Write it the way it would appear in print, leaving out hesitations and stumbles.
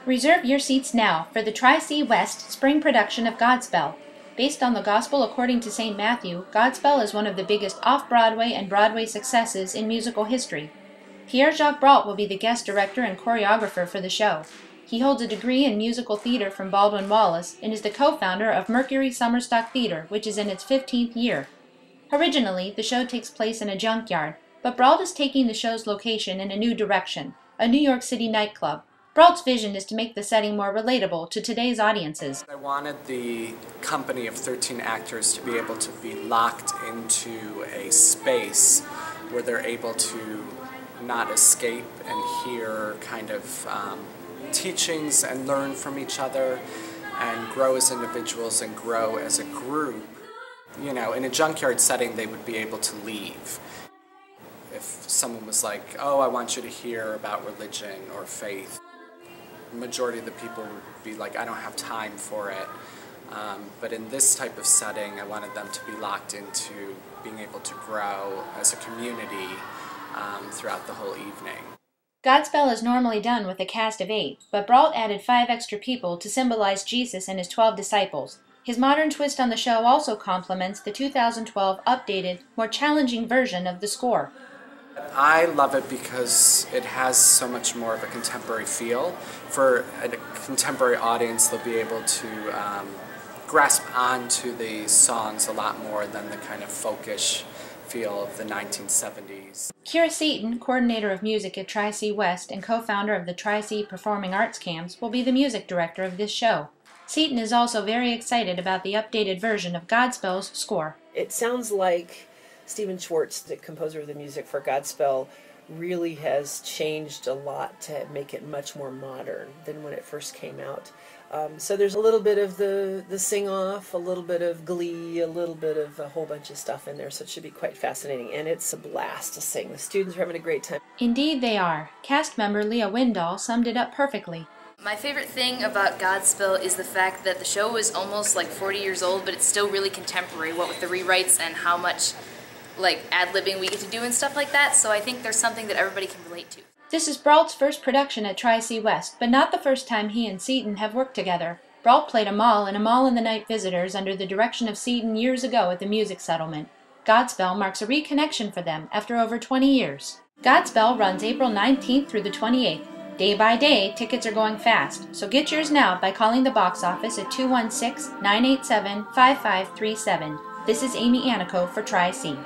Reserve your seats now for the Tri-C West spring production of Godspell. Based on the Gospel according to St. Matthew, Godspell is one of the biggest off-Broadway and Broadway successes in musical history. Pierre-Jacques Brault will be the guest director and choreographer for the show. He holds a degree in musical theater from Baldwin Wallace and is the co-founder of Mercury Summerstock Theater, which is in its 15th year. Originally, the show takes place in a junkyard, but Brault is taking the show's location in a new direction, a New York City nightclub. Brault's vision is to make the setting more relatable to today's audiences. I wanted the company of 13 actors to be able to be locked into a space where they're able to not escape and hear kind of teachings and learn from each other and grow as individuals and grow as a group. You know, in a junkyard setting, they would be able to leave. If someone was like, oh, I want you to hear about religion or faith, the majority of the people would be like, I don't have time for it. But in this type of setting, I wanted them to be locked into being able to grow as a community throughout the whole evening. Godspell is normally done with a cast of 8, but Brault added 5 extra people to symbolize Jesus and his 12 disciples. His modern twist on the show also complements the 2012 updated, more challenging version of the score. I love it because it has so much more of a contemporary feel. For a contemporary audience, they'll be able to grasp onto the songs a lot more than the kind of folkish feel of the 1970s. Kira Seaton, coordinator of music at Tri-C West and co-founder of the Tri-C Performing Arts Camps, will be the music director of this show. Seaton is also very excited about the updated version of Godspell's score. It sounds like Stephen Schwartz, the composer of the music for Godspell, really has changed a lot to make it much more modern than when it first came out. So there's a little bit of the sing-off, a little bit of glee, a little bit of a whole bunch of stuff in there, so it should be quite fascinating, and it's a blast to sing. The students are having a great time. Indeed they are. Cast member Leah Windall summed it up perfectly. My favorite thing about Godspell is the fact that the show is almost like 40 years old, but it's still really contemporary, what with the rewrites and how much ad-libbing we get to do and stuff like that, so I think there's something that everybody can relate to. This is Brault's first production at Tri-C West, but not the first time he and Seaton have worked together. Brault played Amal in Amal and the Night Visitors under the direction of Seaton years ago at the Music Settlement. Godspell marks a reconnection for them after over 20 years. Godspell runs April 19th through the 28th. Day by day, tickets are going fast, so get yours now by calling the box office at 216-987-5537. This is Amy Anico for Tri-C.